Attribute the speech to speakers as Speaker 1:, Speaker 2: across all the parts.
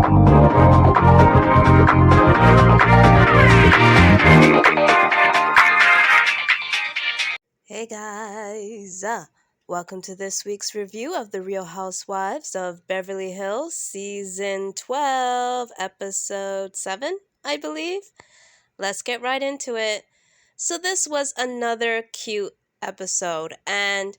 Speaker 1: Hey guys, welcome to this week's review of The Real Housewives of Beverly Hills, Season 12, Episode 7, I believe. Let's get right into it. So this was another cute episode, and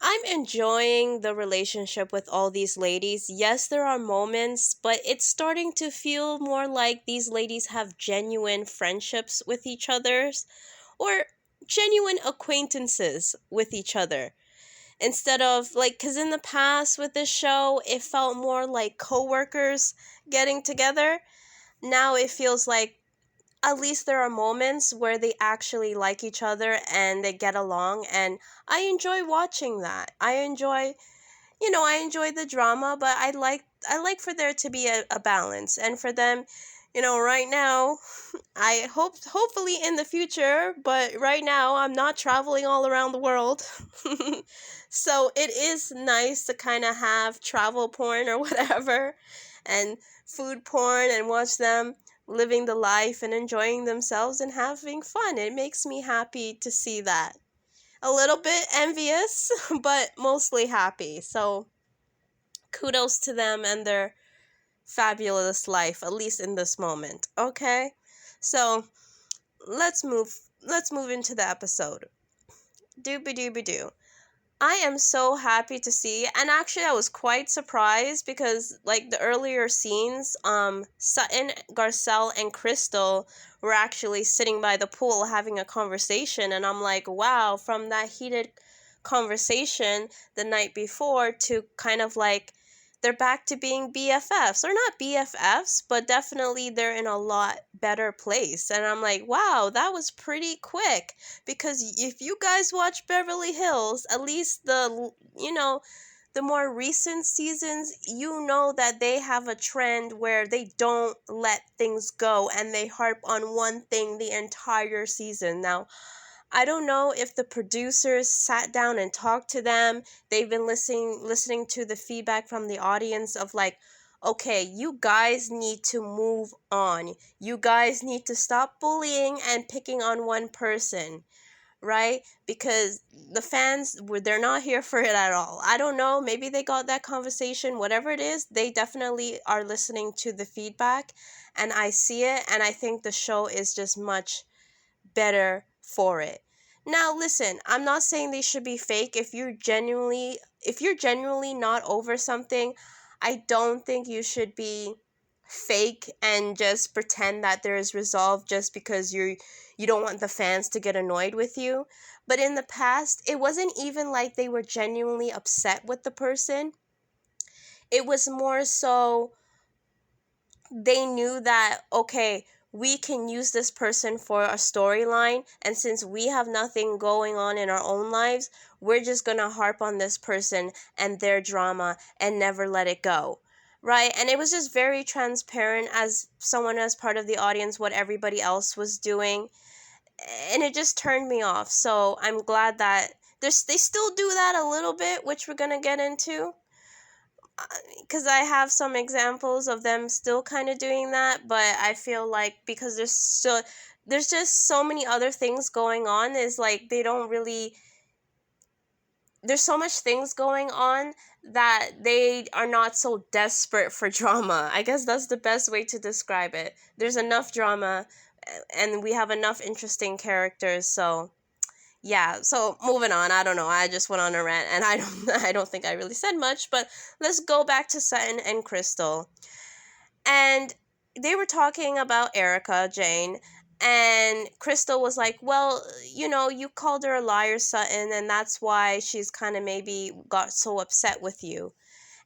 Speaker 1: I'm enjoying the relationship with all these ladies. Yes, there are moments, but it's starting to feel more like these ladies have genuine friendships with each other's, or genuine acquaintances with each other. Instead of like, because in the past with this show, it felt more like coworkers getting together. Now it feels like at least there are moments where they actually like each other and they get along, and I enjoy watching that. I enjoy the drama, but I like for there to be a balance, and for them, right now, hopefully in the future, but right now I'm not traveling all around the world. So it is nice to kind of have travel porn or whatever, and food porn, and watch them living the life and enjoying themselves and having fun. It makes me happy to see that. A little bit envious, but mostly happy. So kudos to them and their fabulous life, at least in this moment. Okay? So let's move into the episode. Doobie doobie doo. I am so happy to see, and actually I was quite surprised because like the earlier scenes, Sutton, Garcelle, and Crystal were actually sitting by the pool having a conversation, and I'm like, wow, from that heated conversation the night before to kind of like they're back to being BFFs. Or not BFFs, but definitely they're in a lot better place. And I'm like, wow, that was pretty quick. Because if you guys watch Beverly Hills, at least the more recent seasons, you know that they have a trend where they don't let things go and they harp on one thing the entire season. Now, I don't know if the producers sat down and talked to them. They've been listening to the feedback from the audience of like, okay, you guys need to move on. You guys need to stop bullying and picking on one person, right? Because the fans they're not here for it at all. I don't know, maybe they got that conversation. Whatever it is, they definitely are listening to the feedback, and I see it, and I think the show is just much better for it. Now listen, I'm not saying they should be fake. If you're genuinely not over something, I don't think you should be fake and just pretend that there is resolve just because you don't want the fans to get annoyed with you. But in the past, it wasn't even like they were genuinely upset with the person. It was more so they knew that, okay, we can use this person for a storyline, and since we have nothing going on in our own lives, we're just gonna harp on this person and their drama and never let it go, right? And it was just very transparent as someone as part of the audience what everybody else was doing, and it just turned me off. So I'm glad that they still do that a little bit, which we're gonna get into, because I have some examples of them still kind of doing that, but I feel like because there's just so many other things going on, is like they don't really, there's so much things going on that they are not so desperate for drama. I guess that's the best way to describe it. There's enough drama, and we have enough interesting characters, so yeah, so moving on. I don't know, I just went on a rant, and I don't think I really said much, but let's go back to Sutton and Crystal. And they were talking about Erica Jane, and Crystal was like, well, you called her a liar, Sutton, and that's why she's kind of maybe got so upset with you.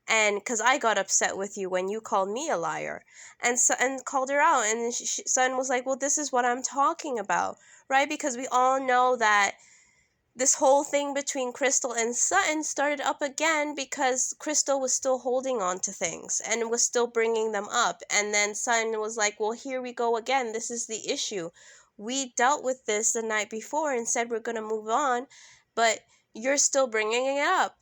Speaker 1: And because I got upset with you when you called me a liar, and Sutton called her out, and Sutton was like, well, this is what I'm talking about, right? Because we all know that this whole thing between Crystal and Sutton started up again because Crystal was still holding on to things and was still bringing them up. And then Sutton was like, well, here we go again. This is the issue. We dealt with this the night before and said we're going to move on, but you're still bringing it up.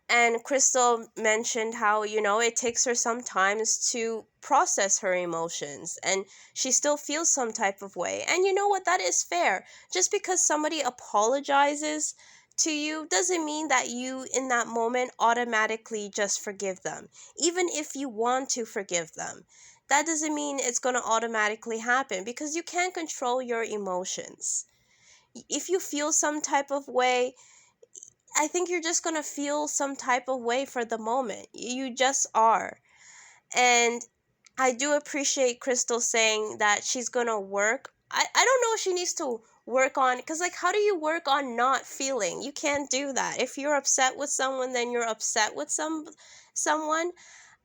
Speaker 1: And Crystal mentioned how, it takes her sometimes to process her emotions and she still feels some type of way. And you know what? That is fair. Just because somebody apologizes to you doesn't mean that you, in that moment, automatically just forgive them. Even if you want to forgive them, that doesn't mean it's going to automatically happen because you can't control your emotions. If you feel some type of way, I think you're just gonna feel some type of way for the moment. You just are. And I do appreciate Crystal saying that she's gonna work. I don't know if she needs to work on, because like, how do you work on not feeling? You can't do that. If you're upset with someone, then you're upset with someone.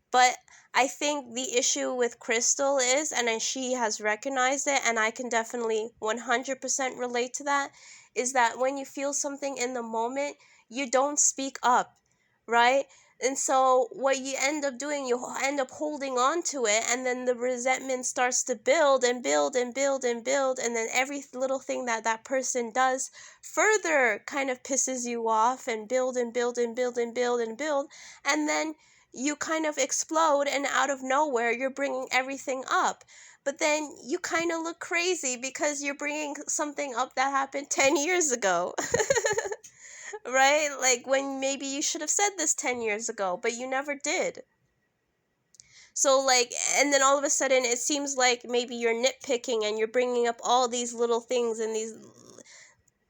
Speaker 1: But I think the issue with Crystal is, and then she has recognized it, and I can definitely 100% relate to that, is that when you feel something in the moment, you don't speak up, right? And so what you end up doing, you end up holding on to it, and then the resentment starts to build and build and build and build, and then every little thing that that person does further kind of pisses you off, and build and build and build and build and build, and then you kind of explode, and out of nowhere you're bringing everything up. But then you kind of look crazy because you're bringing something up that happened 10 years ago. Right? Like, when maybe you should have said this 10 years ago, but you never did. So like, and then all of a sudden it seems like maybe you're nitpicking and you're bringing up all these little things and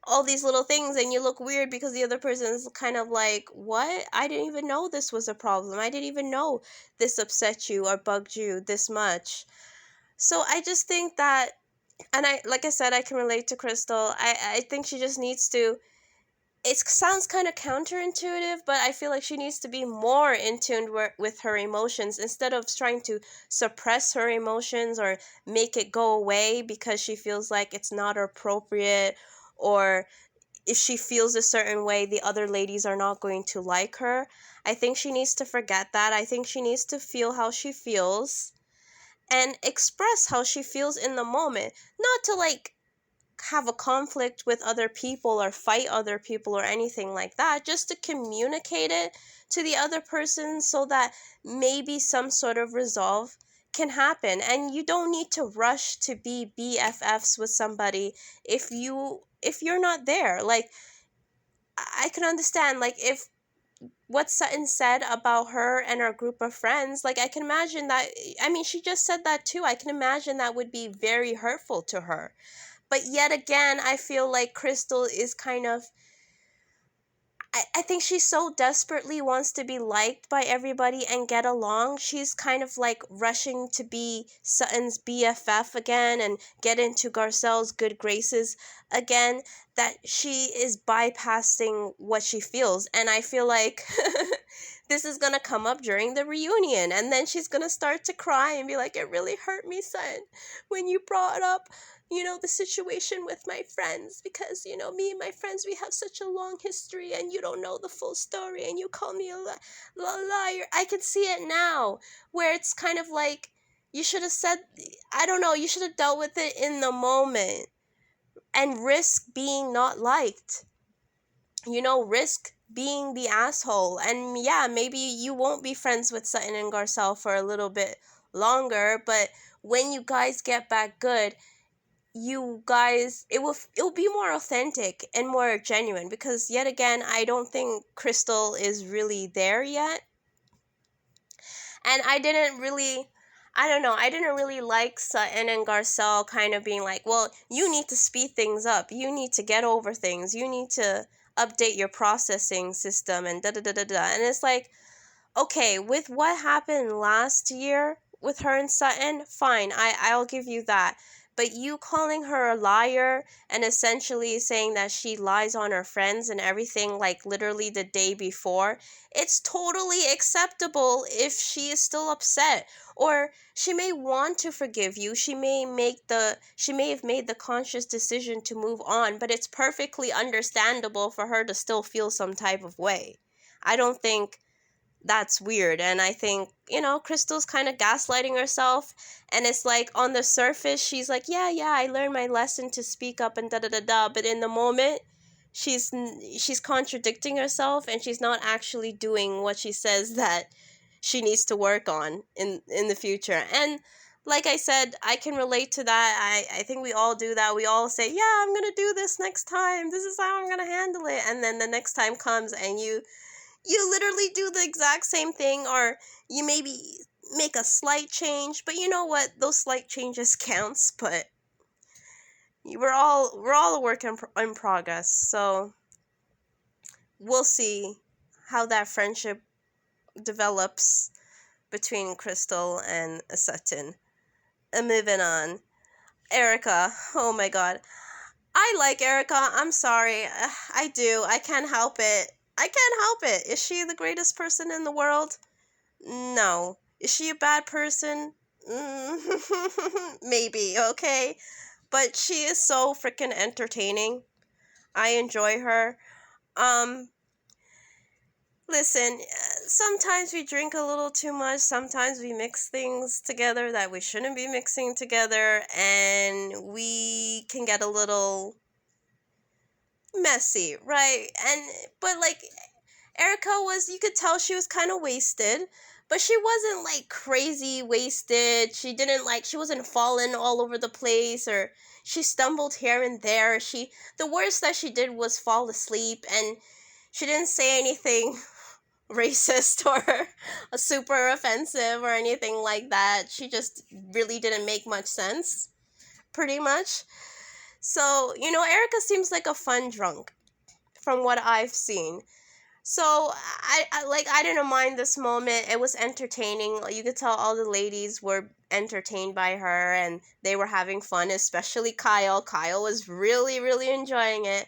Speaker 1: all these little things, and you look weird because the other person's kind of like, what? I didn't even know this was a problem. I didn't even know this upset you or bugged you this much. So I just think that, and like I said, I can relate to Crystal. I think she just needs to, it sounds kind of counterintuitive, but I feel like she needs to be more in tune with her emotions instead of trying to suppress her emotions or make it go away because she feels like it's not appropriate, or if she feels a certain way, the other ladies are not going to like her. I think she needs to forget that. I think she needs to feel how she feels and express how she feels in the moment, not to like have a conflict with other people or fight other people or anything like that, just to communicate it to the other person so that maybe some sort of resolve can happen. And you don't need to rush to be BFFs with somebody if you're not there. Like, I can understand, like, if what Sutton said about her and her group of friends, like, I can imagine that, I mean, she just said that too. I can imagine that would be very hurtful to her. But yet again, I feel like Crystal is kind of, I think she so desperately wants to be liked by everybody and get along. She's kind of like rushing to be Sutton's BFF again and get into Garcelle's good graces again, that she is bypassing what she feels. And I feel like this is going to come up during the reunion. And then she's going to start to cry and be like, it really hurt me, Sutton, when you brought up the situation with my friends, because, me and my friends, we have such a long history and you don't know the full story and you call me a liar. I can see it now, where it's kind of like, you should have said, I don't know, you should have dealt with it in the moment and risk being not liked. Risk being the asshole. And yeah, maybe you won't be friends with Sutton and Garcelle for a little bit longer, but when you guys get back good, you guys, it will be more authentic and more genuine, because yet again, I don't think Crystal is really there yet. And I don't know, I didn't really like Sutton and Garcelle kind of being like, well, you need to speed things up, you need to get over things, you need to update your processing system, and da da da da da. And it's like, okay, with what happened last year with her and Sutton, fine, I'll give you that. But you calling her a liar and essentially saying that she lies on her friends and everything, like literally the day before, it's totally acceptable if she is still upset. Or she may want to forgive you. She may have made the conscious decision to move on, but it's perfectly understandable for her to still feel some type of way. I don't think that's weird. And I think, Crystal's kind of gaslighting herself, and it's like, on the surface she's like, yeah, I learned my lesson to speak up and da da da da, but in the moment she's contradicting herself, and she's not actually doing what she says that she needs to work on in the future. And like I said, I can relate to that. I think we all do that. We all say, yeah, I'm gonna do this next time, this is how I'm gonna handle it, and then the next time comes and you literally do the exact same thing, or you maybe make a slight change, but you know what, those slight changes counts. But we're all a work in progress, so we'll see how that friendship develops between Crystal and Sutton. And moving on, Erica. Oh my god, I like Erica. I'm sorry, I do. I can't help it. I can't help it. Is she the greatest person in the world? No. Is she a bad person? Maybe, okay? But she is so freaking entertaining. I enjoy her. Um, Listen, sometimes we drink a little too much. Sometimes we mix things together that we shouldn't be mixing together, and we can get a little messy, right? But like, Erica was, you could tell she was kind of wasted, but she wasn't like crazy wasted. She wasn't falling all over the place, or she stumbled here and there. The worst that she did was fall asleep, and she didn't say anything racist or super offensive or anything like that. She just really didn't make much sense, pretty much. So, Erica seems like a fun drunk from what I've seen. So I didn't mind this moment. It was entertaining. You could tell all the ladies were entertained by her, and they were having fun, especially Kyle. Kyle was really, really enjoying it.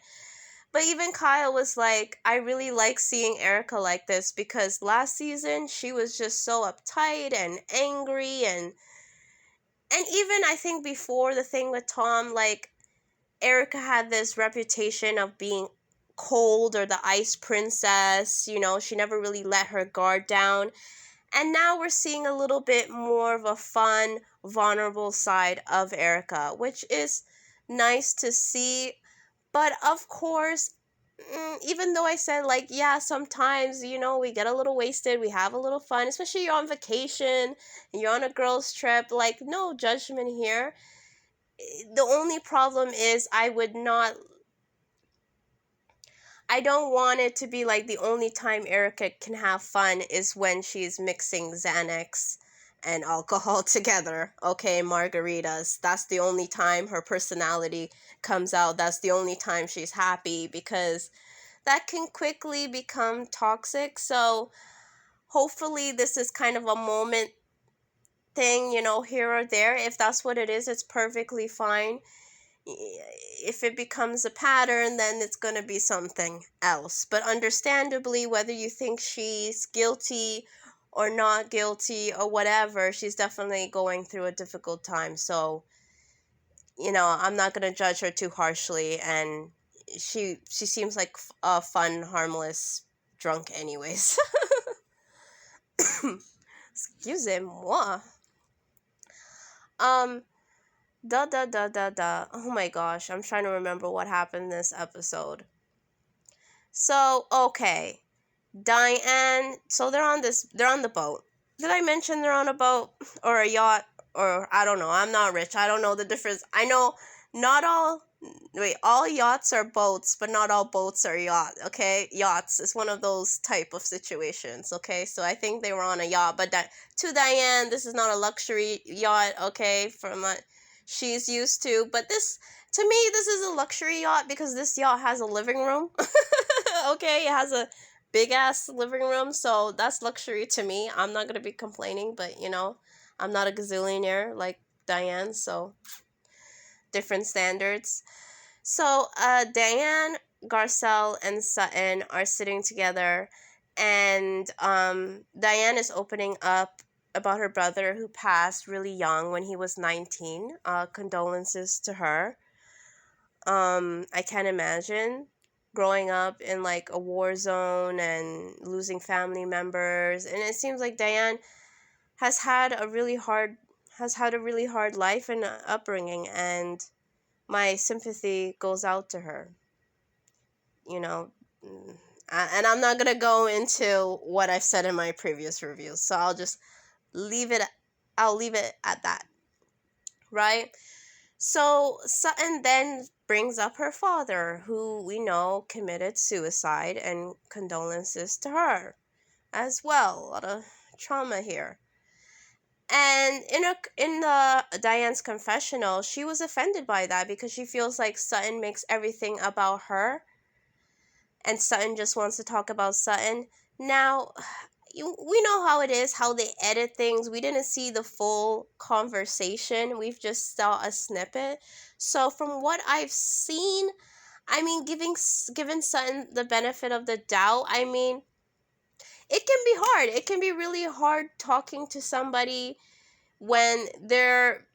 Speaker 1: But even Kyle was like, I really like seeing Erica like this, because last season she was just so uptight and angry, and even I think before the thing with Tom, like, Erica had this reputation of being cold, or the ice princess. She never really let her guard down. And now we're seeing a little bit more of a fun, vulnerable side of Erica, which is nice to see. But of course, even though I said, like, yeah, sometimes, we get a little wasted, we have a little fun, especially you're on vacation, and you're on a girls' trip, like, no judgment here. The only problem is I don't want it to be like the only time Erica can have fun is when she's mixing Xanax and alcohol together. Okay, margaritas. That's the only time her personality comes out. That's the only time she's happy, because that can quickly become toxic. So hopefully this is kind of a moment thing, here or there. If that's what it is, it's perfectly fine. If it becomes a pattern, then it's going to be something else. But understandably, whether you think she's guilty or not guilty or whatever, she's definitely going through a difficult time. So, I'm not going to judge her too harshly. And she seems like a fun, harmless drunk anyways. Excusez-moi. Oh my gosh, I'm trying to remember what happened this episode. So, okay. Diane, so they're on the boat. Did I mention they're on a boat or a yacht? Or I don't know. I'm not rich. I don't know the difference. I know all yachts are boats, but not all boats are okay? Yachts is one of those type of situations, okay? So I think they were on a yacht, but to Diane, this is not a luxury yacht, okay? From what she's used to, but to me, this is a luxury yacht, because this yacht has a living room. Okay, it has a big ass living room, so that's luxury to me. I'm not gonna be complaining, but I'm not a gazillionaire like Diane, so different standards. So Diane, Garcelle, and Sutton are sitting together, and Diane is opening up about her brother who passed really young when he was 19. Condolences to her. I can't imagine growing up in like a war zone and losing family members, and it seems like Diane has had a really hard life and upbringing, and my sympathy goes out to her. you know, and I'm not gonna go into what I've said in my previous reviews, so I'll just leave it. I'll leave it at that, right? So Sutton then brings up her father, who we know committed suicide, and condolences to her as well. A lot of trauma here. And in the Diane's confessional, she was offended by that because she feels like Sutton makes everything about her, and Sutton just wants to talk about Sutton. Now, we know how it is, how they edit things. We didn't see the full conversation. We've just saw a snippet. So from what I've seen, I mean, given Sutton the benefit of the doubt, I mean, it can be hard. It can be really hard talking to somebody when they're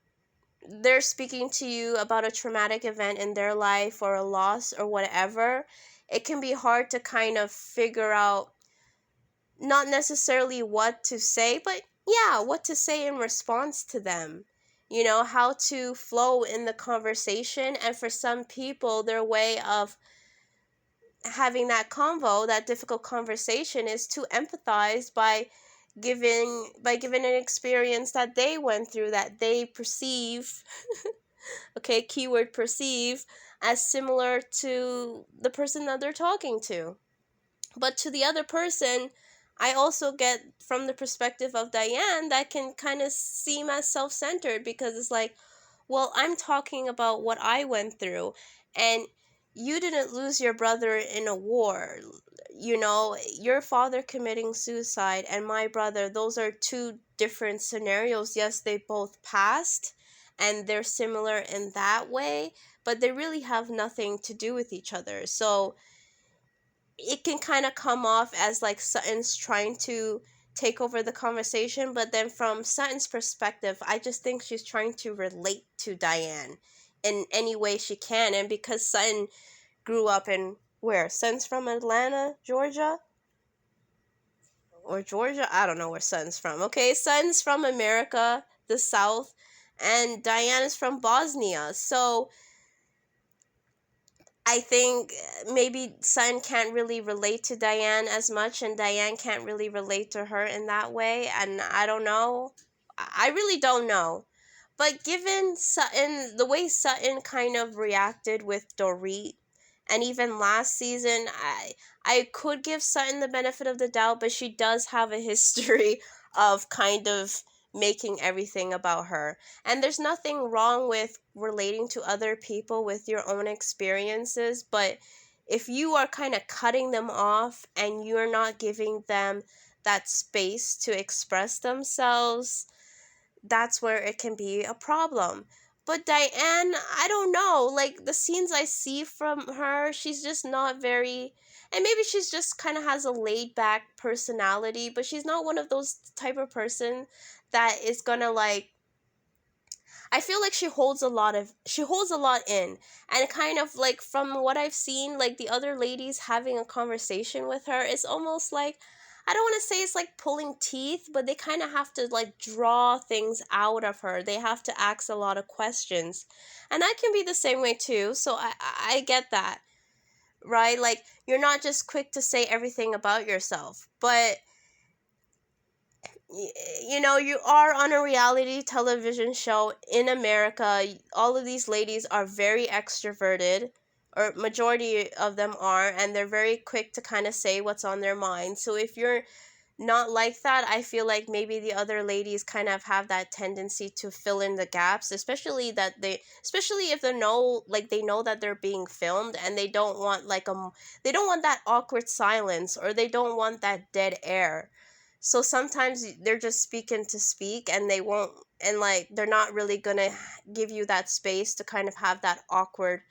Speaker 1: speaking to you about a traumatic event in their life or a loss or whatever. It can be hard to kind of figure out not necessarily what to say, but yeah, what to say in response to them. You know, how to flow in the conversation. And for some people, their way of having that convo, that difficult conversation, is to empathize by giving an experience that they went through, that they perceive, okay, keyword perceive, as similar to the person that they're talking to. But to the other person, I also get from the perspective of Diane that can kind of seem as self-centered, because it's like, well, I'm talking about what I went through, and you didn't lose your brother in a war. You know, your father committing suicide and my brother, those are two different scenarios. Yes, they both passed and they're similar in that way, but they really have nothing to do with each other. So it can kind of come off as like Sutton's trying to take over the conversation, but then from Sutton's perspective, I just think she's trying to relate to Diane in any way she can. And because Sutton grew up in where? Sutton's from Atlanta, Georgia? Or Georgia? I don't know where Sutton's from. Okay, Sutton's from America, the South, and Diane is from Bosnia. So I think maybe Sutton can't really relate to Diane as much, and Diane can't really relate to her in that way. And I don't know. I really don't know. But given Sutton, the way Sutton kind of reacted with Dorit, and even last season, I could give Sutton the benefit of the doubt, but she does have a history of kind of making everything about her. And there's nothing wrong with relating to other people with your own experiences, but if you are kind of cutting them off and you're not giving them that space to express themselves, that's where it can be a problem. But Diane, I don't know, like the scenes I see from her, she's just not very, and maybe she's just kind of has a laid back personality, but she's not one of those type of person that is gonna like, I feel like she holds a lot in, and kind of like from what I've seen, like the other ladies having a conversation with her, it's almost like, I don't want to say it's like pulling teeth, but they kind of have to like draw things out of her. They have to ask a lot of questions. And I can be the same way too, so I get that, right? Like you're not just quick to say everything about yourself, but you know, you are on a reality television show in America. All of these ladies are very extroverted, or majority of them are, and they're very quick to kind of say what's on their mind. So if you're not like that, I feel like maybe the other ladies kind of have that tendency to fill in the gaps, especially if they know, like they know that they're being filmed, and they don't want like they don't want that awkward silence, or they don't want that dead air. So sometimes they're just speaking to speak, and they won't, and like they're not really gonna give you that space to kind of have that awkward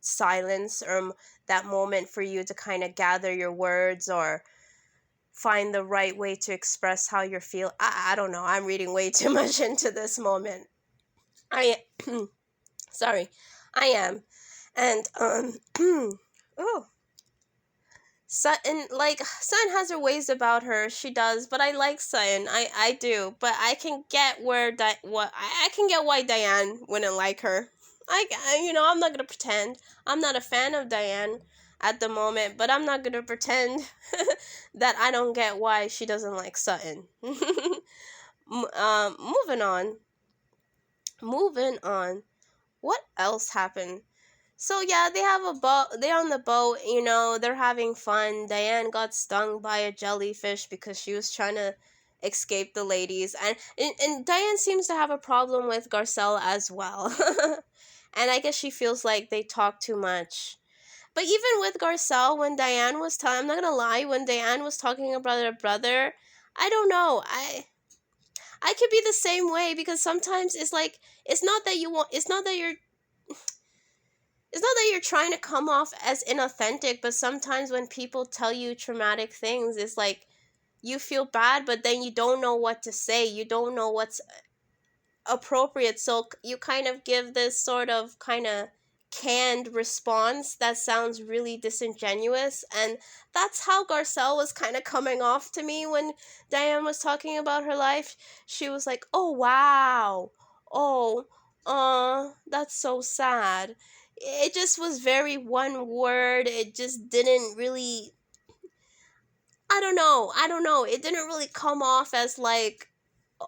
Speaker 1: silence, or that moment for you to kind of gather your words or find the right way to express how you're feeling. I don't know. I'm reading way too much into this moment. I sorry. I am. And oh, Sutton, like Sutton has her ways about her. She does, but I like Sutton. I do, but I can get where I can get why Diane wouldn't like her. I'm not gonna pretend. I'm not a fan of Diane. at the moment, but I'm not gonna pretend that I don't get why she doesn't like Sutton. Moving on. Moving on. What else happened? So yeah, they have a boat. They're on the boat. They're having fun. Diane got stung by a jellyfish because she was trying to escape the ladies, and Diane seems to have a problem with Garcelle as well. And I guess she feels like they talk too much. But even with Garcelle, when Diane was telling, I'm not gonna lie, when Diane was talking about her brother, I don't know. I could be the same way, because sometimes it's like, it's not that you're trying to come off as inauthentic, but sometimes when people tell you traumatic things, it's like you feel bad, but then you don't know what to say. You don't know what's appropriate. So you kind of give this sort of kind of canned response that sounds really disingenuous. And that's how Garcelle was kind of coming off to me when Diane was talking about her life. She was like, oh, wow. Oh, that's so sad. It just was very one word. It just didn't really, I don't know. It didn't really come off as like,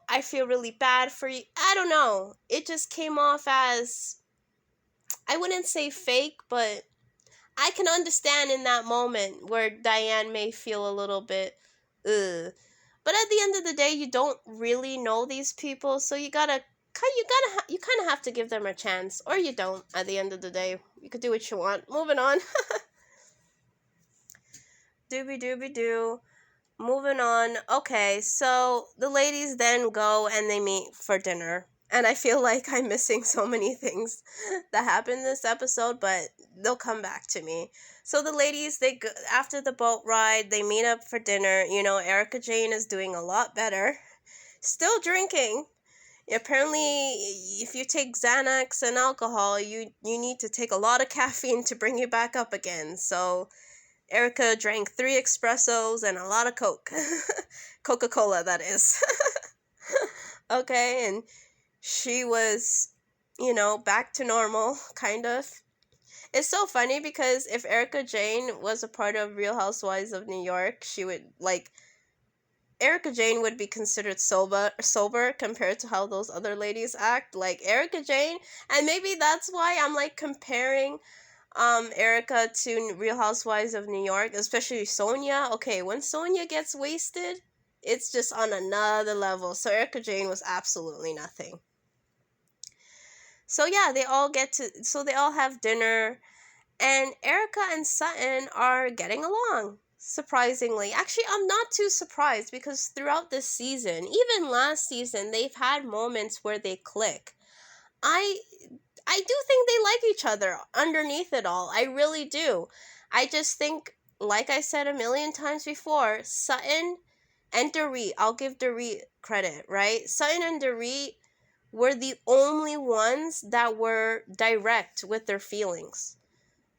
Speaker 1: I feel really bad for you. I don't know. It just came off as, I wouldn't say fake, but I can understand in that moment where Diane may feel a little bit, ugh. But at the end of the day, you don't really know these people, so you kind of have to give them a chance, or you don't. At the end of the day, you could do what you want. Moving on. Doobie doobie doo. Moving on. Okay, so the ladies then go and they meet for dinner. And I feel like I'm missing so many things that happened this episode, but they'll come back to me. So the ladies, they go, after the boat ride, they meet up for dinner. Erica Jane is doing a lot better. Still drinking. Apparently, if you take Xanax and alcohol, you need to take a lot of caffeine to bring you back up again. So Erica drank 3 espressos and a lot of Coke. Coca-Cola, that is. Okay, and she was, back to normal, kind of. It's so funny because if Erica Jane was a part of Real Housewives of New York, she would, Erica Jane would be considered sober compared to how those other ladies act. Like, Erica Jane, and maybe that's why I'm, comparing Erica to Real Housewives of New York, especially Sonia. Okay, when Sonia gets wasted, it's just on another level. So Erica Jane was absolutely nothing. So yeah, they all have dinner, and Erica and Sutton are getting along, surprisingly. Actually, I'm not too surprised, because throughout this season, even last season, they've had moments where they click. I do think they like each other underneath it all. I really do. I just think, like I said a million times before, Sutton and Dorit, I'll give Dorit credit, right? Sutton and Dorit were the only ones that were direct with their feelings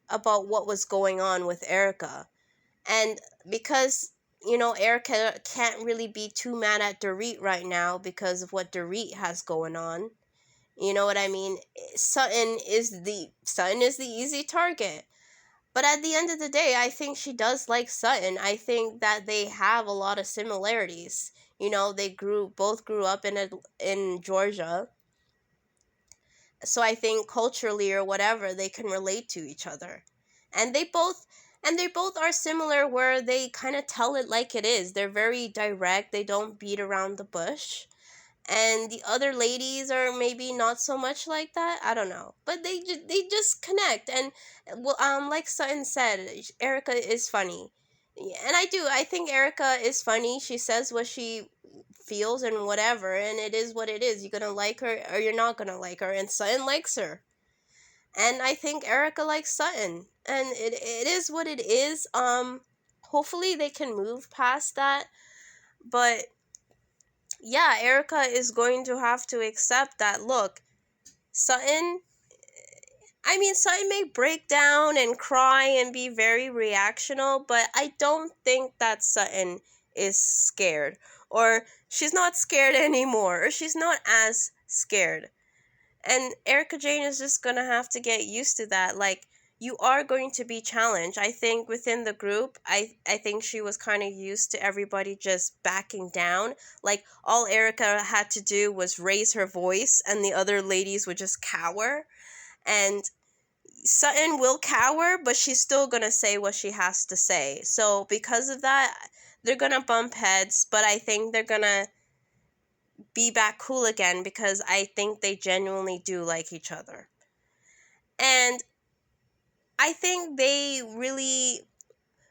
Speaker 1: about what was going on with Erica. And because, Erica can't really be too mad at Dorit right now because of what Dorit has going on. You know what I mean? Sutton is the easy target. But at the end of the day, I think she does like Sutton. I think that they have a lot of similarities. They both grew up in Georgia. So I think culturally or whatever, they can relate to each other. And they both are similar, where they kind of tell it like it is. They're very direct. They don't beat around the bush. And the other ladies are maybe not so much like that. I don't know, but they just connect. And like Sutton said, Erica is funny, and I think Erica is funny. She says what she feels and whatever, and it is what it is. You're gonna like her or you're not gonna like her, and Sutton likes her, and I think Erica likes Sutton, and it is what it is. Hopefully they can move past that, but yeah, Erica is going to have to accept that, look, Sutton may break down and cry and be very reactional, but I don't think that Sutton is scared, or she's not scared anymore, or she's not as scared. And Erica Jane is just gonna have to get used to that. Like, you are going to be challenged. I think within the group, I think she was kind of used to everybody just backing down. Like, all Erica had to do was raise her voice, and the other ladies would just cower. And Sutton will cower, but she's still gonna say what she has to say. So because of that, they're gonna bump heads, but I think they're gonna be back cool again because I think they genuinely do like each other. And I think they really,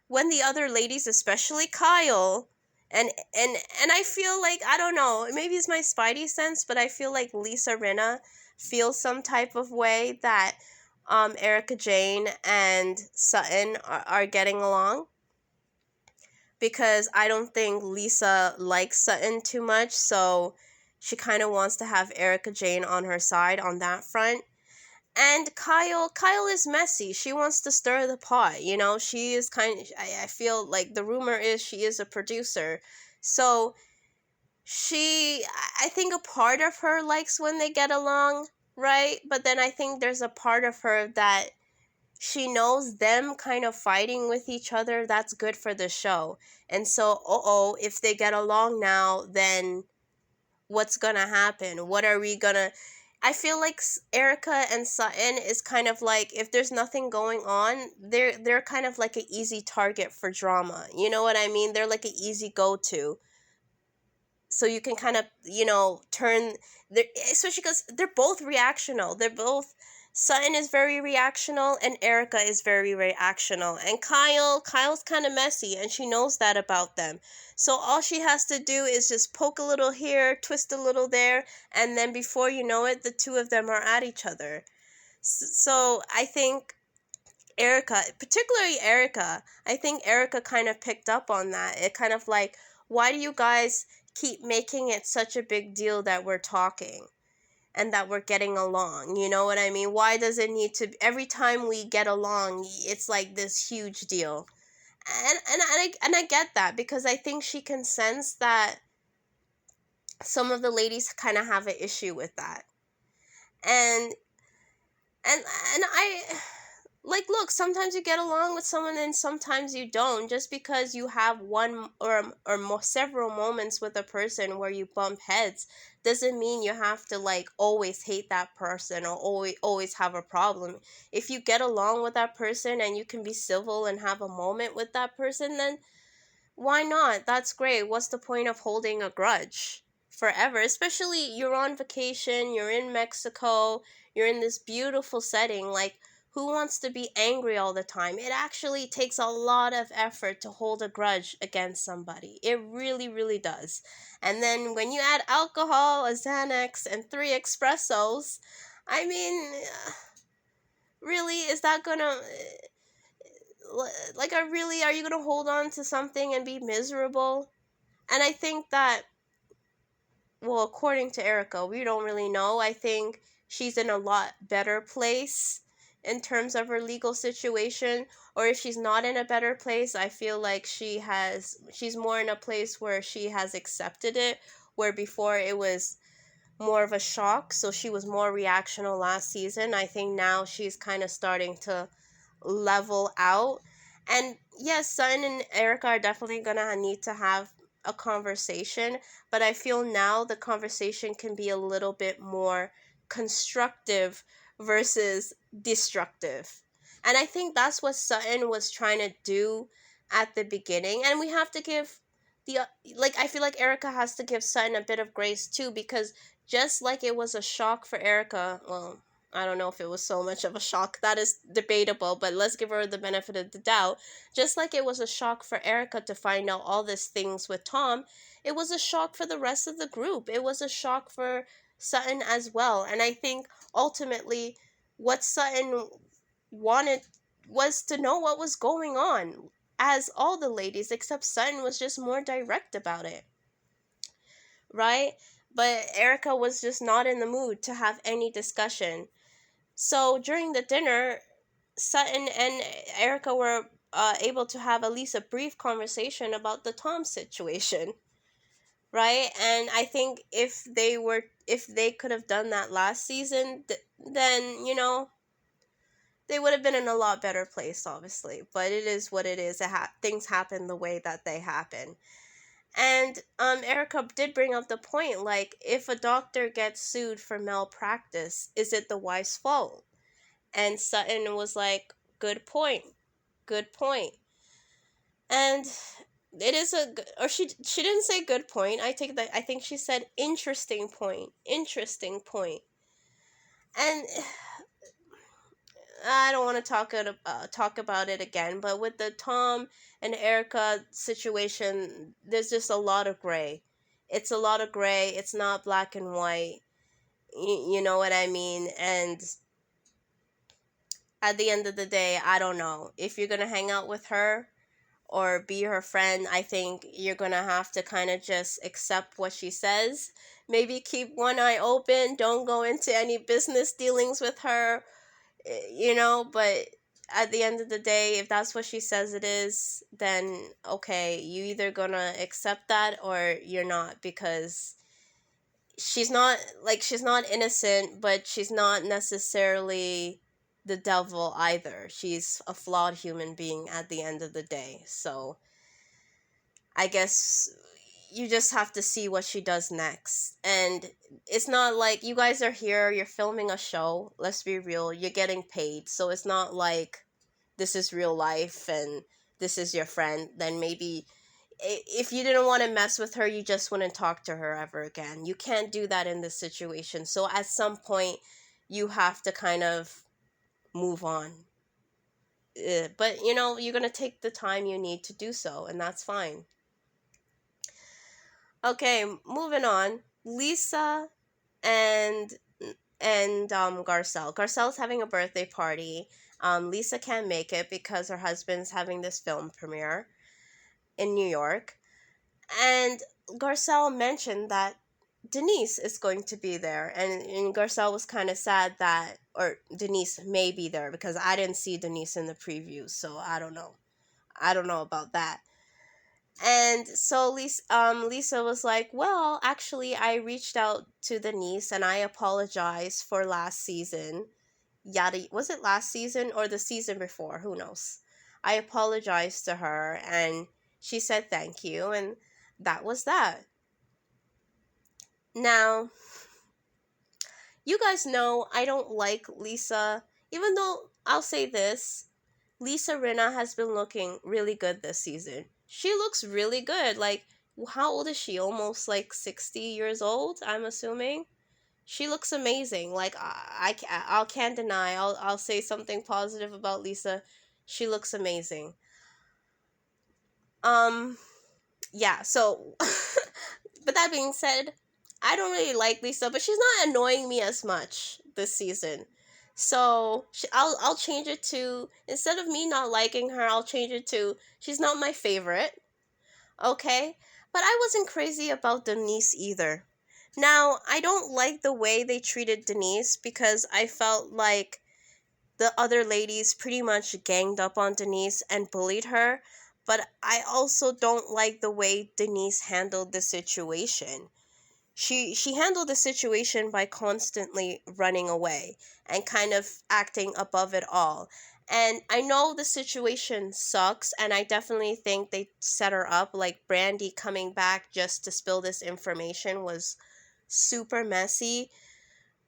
Speaker 1: when the other ladies, especially Kyle, and I feel like, I don't know, maybe it's my spidey sense, but I feel like Lisa Rinna feels some type of way that Erica Jane and Sutton are getting along, because I don't think Lisa likes Sutton too much, so she kind of wants to have Erica Jane on her side on that front. And Kyle is messy. She wants to stir the pot, you know? She is I feel like the rumor is she is a producer. So I think a part of her likes when they get along, right? But then I think there's a part of her that she knows them kind of fighting with each other, that's good for the show. And so, if they get along now, then what's gonna happen? What are we gonna... I feel like Erica and Sutton is kind of like, if there's nothing going on, they're kind of like an easy target for drama. You know what I mean? They're like an easy go-to. So you can kind of, turn... especially because they're both reactional. They're both... Sutton is very reactional and Erica is very reactional. And Kyle's kind of messy, and she knows that about them. So all she has to do is just poke a little here, twist a little there, and then before you know it, the two of them are at each other. So I think particularly Erica, I think Erica kind of picked up on that. It kind of like, why do you guys keep making it such a big deal that we're talking and that we're getting along? You know what I mean? Why does it need to... every time we get along, it's like this huge deal? And I get that, because I think she can sense that some of the ladies kind of have an issue with that. And I... like, look, sometimes you get along with someone and sometimes you don't. Just because you have one or several moments with a person where you bump heads doesn't mean you have to, like, always hate that person or always have a problem. If you get along with that person and you can be civil and have a moment with that person, then why not? That's great. What's the point of holding a grudge forever? Especially, you're on vacation, you're in Mexico, you're in this beautiful setting. Like, who wants to be angry all the time? It actually takes a lot of effort to hold a grudge against somebody. It really, really does. And then when you add alcohol, a Xanax, and 3 espressos, I mean, really, is that gonna... like, are you gonna hold on to something and be miserable? And I think that, well, according to Erica, we don't really know. I think she's in a lot better place in terms of her legal situation. Or if she's not in a better place, I feel like she's more in a place where she has accepted it, where before it was more of a shock. So she was more reactional last season. I think now she's kind of starting to level out. And yes, Sutton and Erica are definitely gonna need to have a conversation, but I feel now the conversation can be a little bit more constructive versus destructive. And I think that's what Sutton was trying to do at the beginning. And we have to give I feel like Erica has to give Sutton a bit of grace too, because just like it was a shock for Erica, well, I don't know if it was so much of a shock. That is debatable, but let's give her the benefit of the doubt. Just like it was a shock for Erica to find out all these things with Tom, it was a shock for the rest of the group. It was a shock for Sutton as well. And I think ultimately what Sutton wanted was to know what was going on, as all the ladies except Sutton was just more direct about it. Right? But Erica was just not in the mood to have any discussion. So during the dinner, Sutton and Erica were able to have at least a brief conversation about the Tom situation, right? And I think if they could have done that last season, then they would have been in a lot better place, obviously. But it is what it is. Things happen the way that they happen. And Erica did bring up the point, like, if a doctor gets sued for malpractice, is it the wife's fault? And Sutton was like, good point. Good point. And it is or she didn't say good point. I think she said interesting point. Interesting point. And I don't want to talk about it again, but with the Tom and Erica situation, there's just a lot of gray. It's a lot of gray. It's not black and white. You know what I mean? And at the end of the day, I don't know. If you're going to hang out with her or be her friend, I think you're going to have to kind of just accept what she says. Maybe keep one eye open. Don't go into any business dealings with her, but at the end of the day, if that's what she says it is, then okay, you either going to accept that or you're not, because she's not innocent, but she's not necessarily the devil either. She's a flawed human being at the end of the day. So I guess you just have to see what she does next. And it's not like you guys are here, you're filming a show. Let's be real, you're getting paid. So it's not like this is real life and this is your friend. Then maybe if you didn't want to mess with her, you just wouldn't talk to her ever again. You can't do that in this situation. So at some point, you have to kind of move on. But, you're going to take the time you need to do so, and that's fine. Okay, moving on. Lisa and Garcelle. Garcelle's having a birthday party. Lisa can't make it because her husband's having this film premiere in New York. And Garcelle mentioned that Denise is going to be there. And Garcelle was kind of sad that, or Denise may be there, because I didn't see Denise in the preview, so I don't know. I don't know about that. And so Lisa was like, well, actually, I reached out to Denise and I apologized for last season. Was it last season or the season before? Who knows? I apologized to her and she said thank you, and that was that. Now, you guys know I don't like Lisa, even though I'll say this, Lisa Rinna has been looking really good this season. She looks really good. Like, how old is she? Almost like 60 years old, I'm assuming. She looks amazing. Like, I can't deny. I'll say something positive about Lisa. She looks amazing. Yeah, so, but that being said, I don't really like Lisa, but she's not annoying me as much this season. So I'll change it to, instead of me not liking her, I'll change it to, she's not my favorite. Okay? But I wasn't crazy about Denise either. Now, I don't like the way they treated Denise, because I felt like the other ladies pretty much ganged up on Denise and bullied her. But I also don't like the way Denise handled the situation. She handled the situation by constantly running away and kind of acting above it all. And I know the situation sucks, and I definitely think they set her up. Like, Brandy coming back just to spill this information was super messy.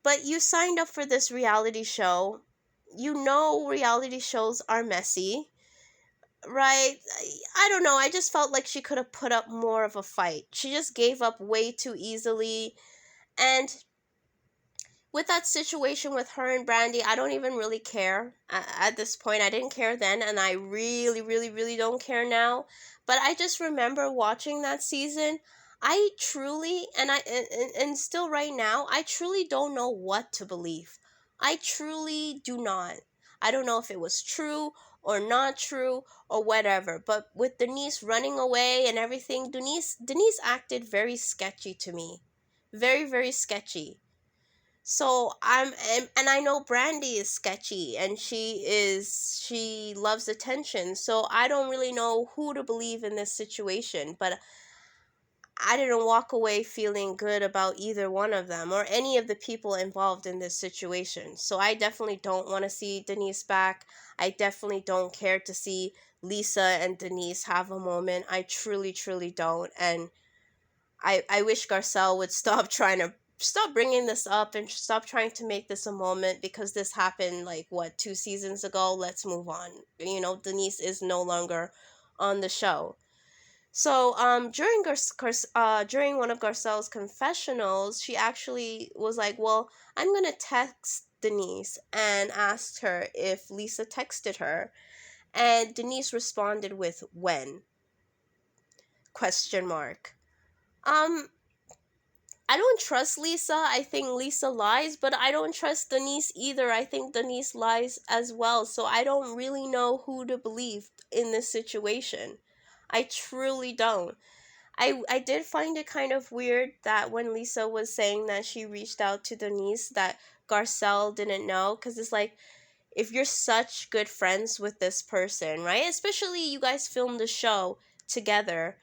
Speaker 1: But you signed up for this reality show. You know reality shows are messy, right? I don't know. I just felt like she could have put up more of a fight. She just gave up way too easily. And with that situation with her and Brandy, I don't even really care at this point. I didn't care then, and I really, really, really don't care now. But I just remember watching that season. I truly, and still right now, I truly don't know what to believe. I truly do not. I don't know if it was true or not true or whatever. But with Denise running away and everything, Denise acted very sketchy to me. Very, very sketchy. So and I know Brandy is sketchy, and she loves attention. So I don't really know who to believe in this situation. But I didn't walk away feeling good about either one of them or any of the people involved in this situation. So I definitely don't want to see Denise back. I definitely don't care to see Lisa and Denise have a moment. I truly, truly don't. And I wish Garcelle would stop bringing this up and stop trying to make this a moment, because this happened like what, 2 seasons ago. Let's move on. Denise is no longer on the show. So during one of Garcelle's confessionals, she actually was like, well, I'm gonna text Denise and asked her if Lisa texted her, and Denise responded with when question mark. I don't trust Lisa. I think Lisa lies, but I don't trust Denise either. I think Denise lies as well. So I don't really know who to believe in this situation. I truly don't. I did find it kind of weird that when Lisa was saying that she reached out to Denise, that Garcelle didn't know, because it's like, if you're such good friends with this person, right? Especially you guys filmed the show together.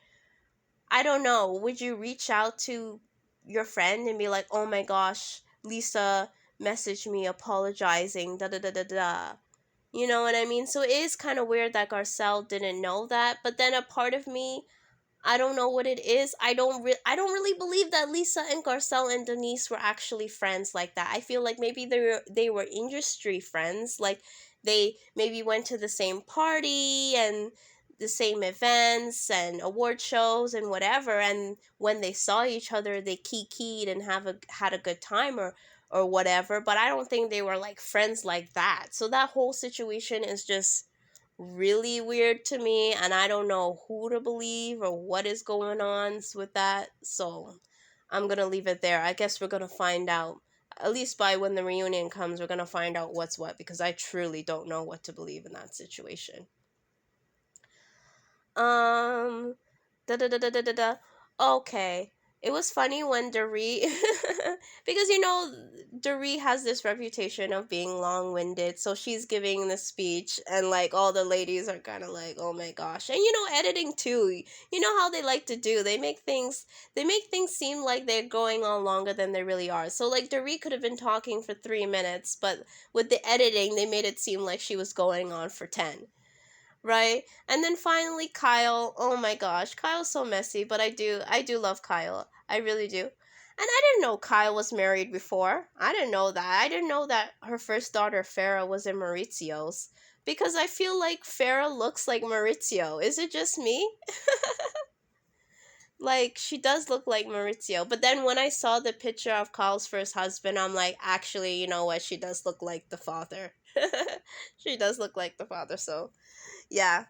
Speaker 1: I don't know. Would you reach out to your friend and be like, oh my gosh, Lisa messaged me apologizing, da da da da da. You know what I mean? So it is kind of weird that Garcelle didn't know that. But then a part of me, I don't know what it is. I don't really believe that Lisa and Garcelle and Denise were actually friends like that. I feel like maybe they were industry friends. Like they maybe went to the same party and the same events and award shows and whatever, and when they saw each other they kikied and had a good time or whatever, but I don't think they were like friends like that. So that whole situation is just really weird to me, and I don't know who to believe or what is going on with that. So I'm gonna leave it there. I guess we're gonna find out, at least by when the reunion comes, we're gonna find out what's what, because I truly don't know what to believe in that situation. Um, da da da da da da da. Okay. It was funny when Doree, because Doree has this reputation of being long-winded, so she's giving the speech, and like all the ladies are kind of like, oh my gosh. And editing too, you know how they like to do, they make things seem like they're going on longer than they really are. So like Doree could have been talking for 3 minutes, but with the editing, they made it seem like she was going on for 10. Right? And then finally Kyle, oh my gosh, Kyle's so messy, but I do love Kyle. I really do. And I didn't know Kyle was married before. I didn't know that. I didn't know that her first daughter Farrah was in Maurizio's, because I feel like Farrah looks like Maurizio. Is it just me? Like, she does look like Maurizio. But then when I saw the picture of Kyle's first husband, I'm like, actually, you know what? She does look like the father. She does look like the father, so yeah.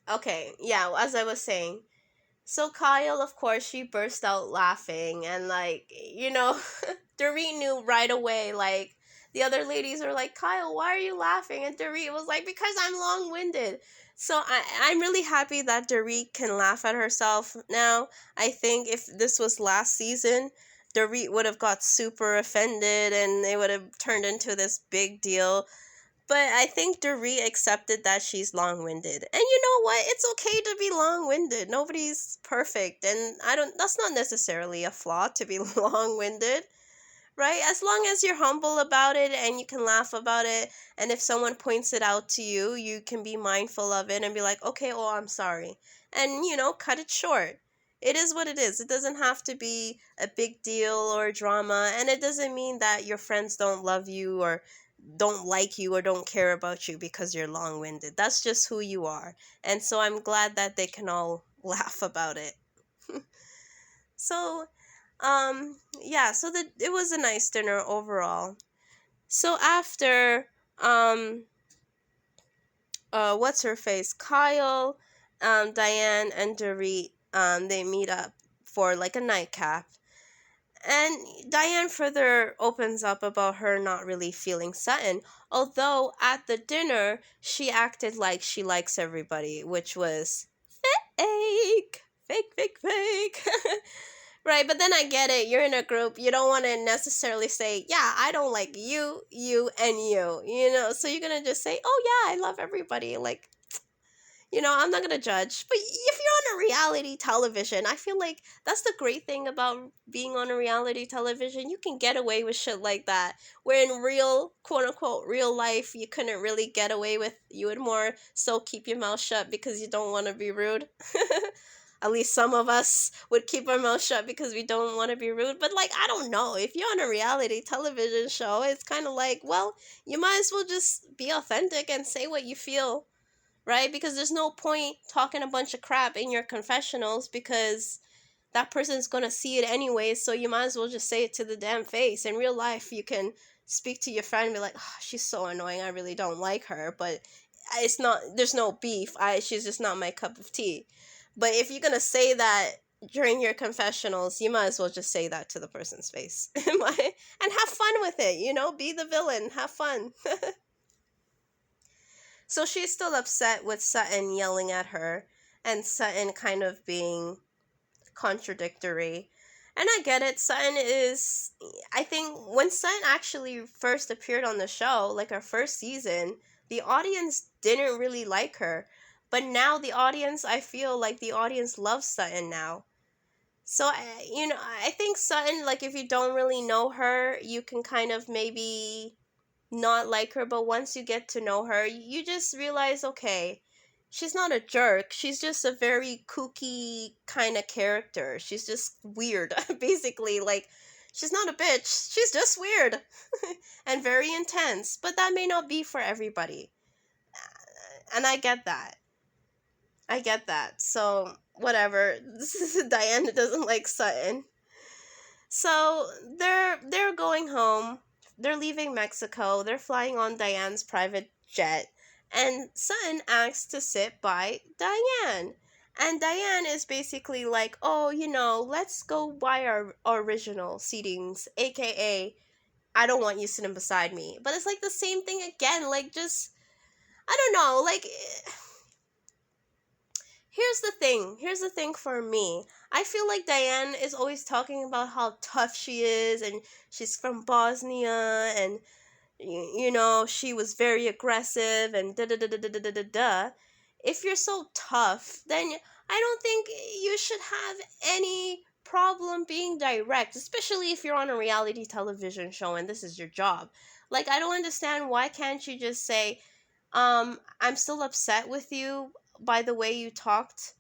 Speaker 1: Okay, yeah, as I was saying. So Kyle, of course, she burst out laughing, and like, Dorit knew right away, like, the other ladies are like, Kyle, why are you laughing? And Dorit was like, because I'm long-winded. So I'm really happy that Dorit can laugh at herself now. I think if this was last season, Dorit would have got super offended and it would have turned into this big deal. But I think Doree accepted that she's long-winded. And you know what? It's okay to be long-winded. Nobody's perfect. And that's not necessarily a flaw to be long-winded, right? As long as you're humble about it and you can laugh about it. And if someone points it out to you, you can be mindful of it and be like, okay, oh, I'm sorry. And, cut it short. It is what it is. It doesn't have to be a big deal or drama. And it doesn't mean that your friends don't love you or don't like you or don't care about you because you're long-winded. That's just who you are. And so I'm glad that they can all laugh about it. So, yeah, so it was a nice dinner overall. So after, what's her face? Kyle, Diane, and Dorit, they meet up for like a nightcap. And Diane further opens up about her not really feeling Sutton, although at the dinner, she acted like she likes everybody, which was fake. Fake, fake, fake. Right, but then I get it. You're in a group. You don't want to necessarily say, yeah, I don't like you, and you, so you're going to just say, oh, yeah, I love everybody. Like, I'm not gonna judge. But if you're on a reality television, I feel like that's the great thing about being on a reality television. You can get away with shit like that. Where in real, quote unquote, real life, you couldn't really get away with. You would more so keep your mouth shut because you don't want to be rude. At least some of us would keep our mouth shut because we don't want to be rude. But, like, I don't know. If you're on a reality television show, it's kind of like, well, you might as well just be authentic and say what you feel, right? Because there's no point talking a bunch of crap in your confessionals because that person's going to see it anyway. So you might as well just say it to the damn face. In real life, you can speak to your friend and be like, oh, she's so annoying. I really don't like her. But it's not, there's no beef. She's just not my cup of tea. But if you're going to say that during your confessionals, you might as well just say that to the person's face. And have fun with it, be the villain, have fun. So she's still upset with Sutton yelling at her and Sutton kind of being contradictory. And I get it. I think when Sutton actually first appeared on the show, like her first season, the audience didn't really like her. But now I feel like the audience loves Sutton now. So, I think Sutton, like, if you don't really know her, you can kind of maybe not like her. But once you get to know her, you just realize, okay, she's not a jerk. She's just a very kooky kind of character. She's just weird, basically. Like, she's not a bitch. She's just weird and very intense. But that may not be for everybody. And I get that. So, whatever. Diana doesn't like Sutton. So, they're going home. They're leaving Mexico. They're flying on Diane's private jet. And Sutton asks to sit by Diane. And Diane is basically like, oh, let's go by our original seatings, aka, I don't want you sitting beside me. But it's like the same thing again. Like, just, I don't know. Like, Here's the thing for me. I feel like Diane is always talking about how tough she is, and she's from Bosnia, and she was very aggressive, and da da da da da da da da. If you're so tough, then I don't think you should have any problem being direct, especially if you're on a reality television show and this is your job. Like, I don't understand, why can't you just say, I'm still upset with you by the way you talked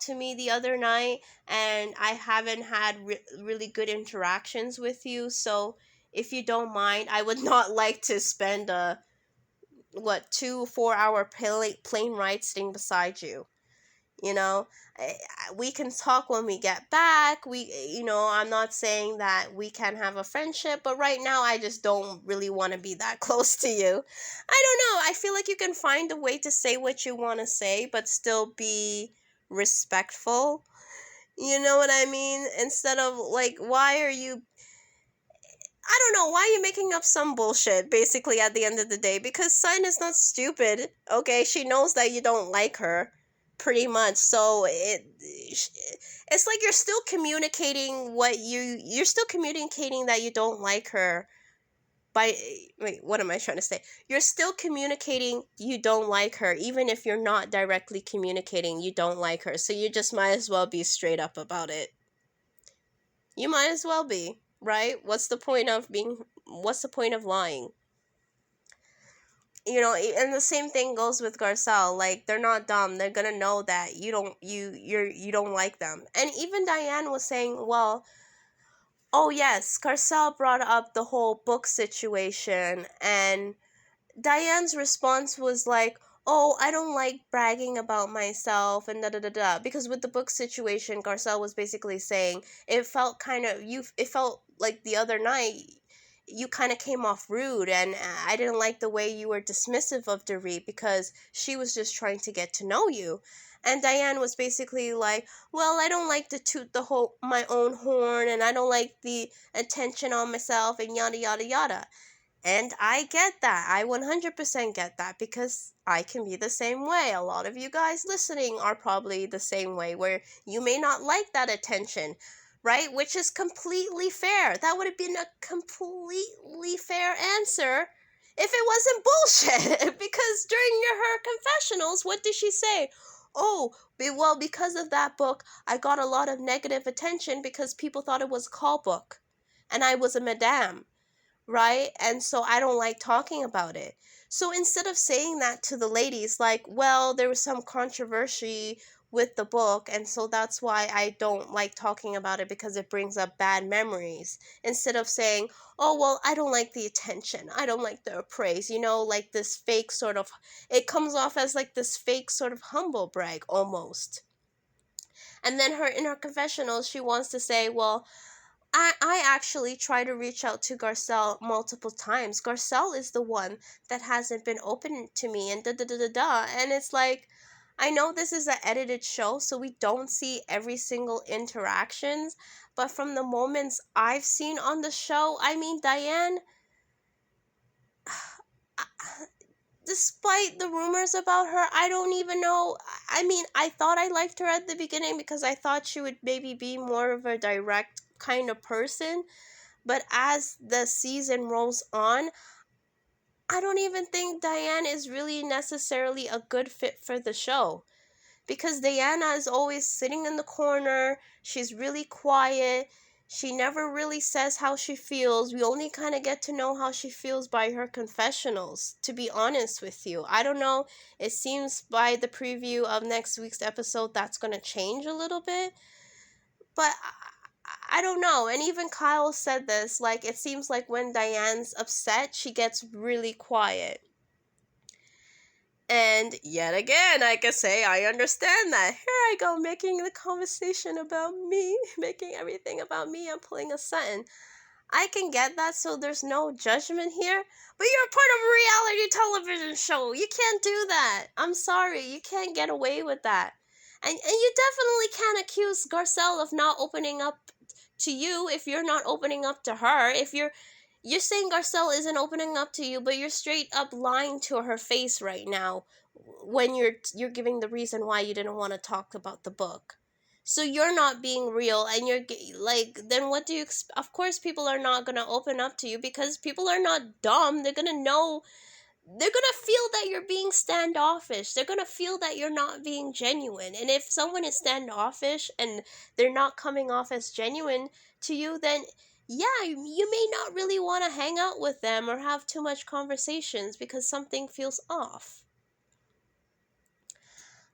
Speaker 1: to me the other night, and I haven't had really good interactions with you, so if you don't mind, I would not like to spend 2-4 hour plane ride sitting beside you. We can talk when we get back. I'm not saying that we can have a friendship, but right now I just don't really want to be that close to you. I don't know. I feel like you can find a way to say what you want to say, but still be respectful. You know what I mean? Instead of, like, I don't know, why are you making up some bullshit, basically, at the end of the day? Because Sun is not stupid, okay? She knows that you don't like her, pretty much. So it's like you're still communicating you're still communicating that you don't like her what am I trying to say? You're still communicating you don't like her, even if you're not directly communicating you don't like her. So you just might as well be straight up about it. You might as well be, right? What's the point of lying? And the same thing goes with Garcelle. Like, they're not dumb. They're gonna know that you don't like them. And even Diane was saying, well, oh yes, Garcelle brought up the whole book situation, and Diane's response was like, oh, I don't like bragging about myself and da da da da. Because with the book situation, Garcelle was basically saying it felt like the other night you kind of came off rude, and I didn't like the way you were dismissive of Dorit because she was just trying to get to know you. And Diane was basically like, well, I don't like to toot my own horn, and I don't like the attention on myself, and yada yada yada. And I get that. I 100% get that, because I can be the same way. A lot of you guys listening are probably the same way, where you may not like that attention, right? Which is completely fair. That would have been a completely fair answer if it wasn't bullshit. Because during her confessionals, what did she say? Oh, well, because of that book, I got a lot of negative attention because people thought it was a call book. And I was a madame, right? And so I don't like talking about it. So instead of saying that to the ladies, like, well, there was some controversy with the book, and so that's why I don't like talking about it because it brings up bad memories. Instead of saying, oh, well, I don't like the attention. I don't like the praise. Like this fake sort of, it comes off as like this fake sort of humble brag almost. And then in her confessionals, she wants to say, well, I actually try to reach out to Garcelle multiple times. Garcelle is the one that hasn't been open to me, and da da da da da. And it's like, I know this is an edited show, so we don't see every single interactions. But from the moments I've seen on the show, I mean, Diane, despite the rumors about her, I don't even know. I mean, I thought I liked her at the beginning because I thought she would maybe be more of a direct kind of person. But as the season rolls on, I don't even think Diane is really necessarily a good fit for the show. Because Diana is always sitting in the corner. She's really quiet. She never really says how she feels. We only kind of get to know how she feels by her confessionals, to be honest with you. I don't know. It seems by the preview of next week's episode that's going to change a little bit. But I don't know. And even Kyle said this, like, it seems like when Diane's upset, she gets really quiet. And yet again, I can say I understand that. Here I go, making the conversation about me, making everything about me. I'm pulling a Sutton. I can get that, so there's no judgment here. But you're part of a reality television show. You can't do that. I'm sorry. You can't get away with that. And you definitely can't accuse Garcelle of not opening up to you if you're not opening up to her. If you're saying Garcelle isn't opening up to you, but you're straight up lying to her face right now when you're giving the reason why you didn't want to talk about the book. So you're not being real, and you're like, then what do you of course people are not going to open up to you because people are not dumb. They're going to know, they're going to feel that you're being standoffish. They're going to feel that you're not being genuine. And if someone is standoffish and they're not coming off as genuine to you, then yeah, you may not really want to hang out with them or have too much conversations because something feels off.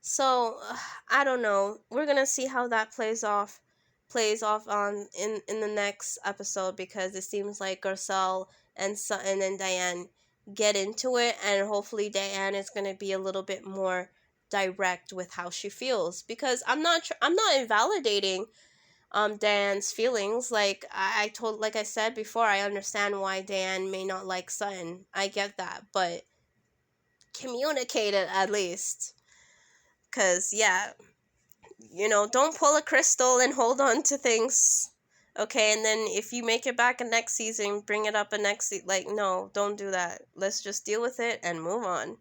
Speaker 1: So, I don't know. We're going to see how that plays off on in the next episode, because it seems like Garcelle and Sutton and Diane get into it, and hopefully Diane is going to be a little bit more direct with how she feels, because I'm not invalidating Diane's feelings. Like like I said before, I understand why Diane may not like Sutton. I get that, but communicate it at least. Because, yeah, don't pull a crystal and hold on to things, okay? And then if you make it back in next season, bring it up in next no, don't do that. Let's just deal with it and move on.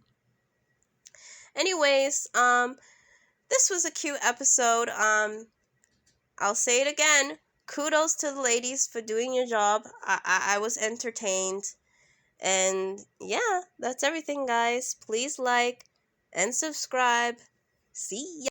Speaker 1: Anyways, this was a cute episode. I'll say it again. Kudos to the ladies for doing your job. I was entertained. And, yeah, that's everything, guys. Please like and subscribe. See ya.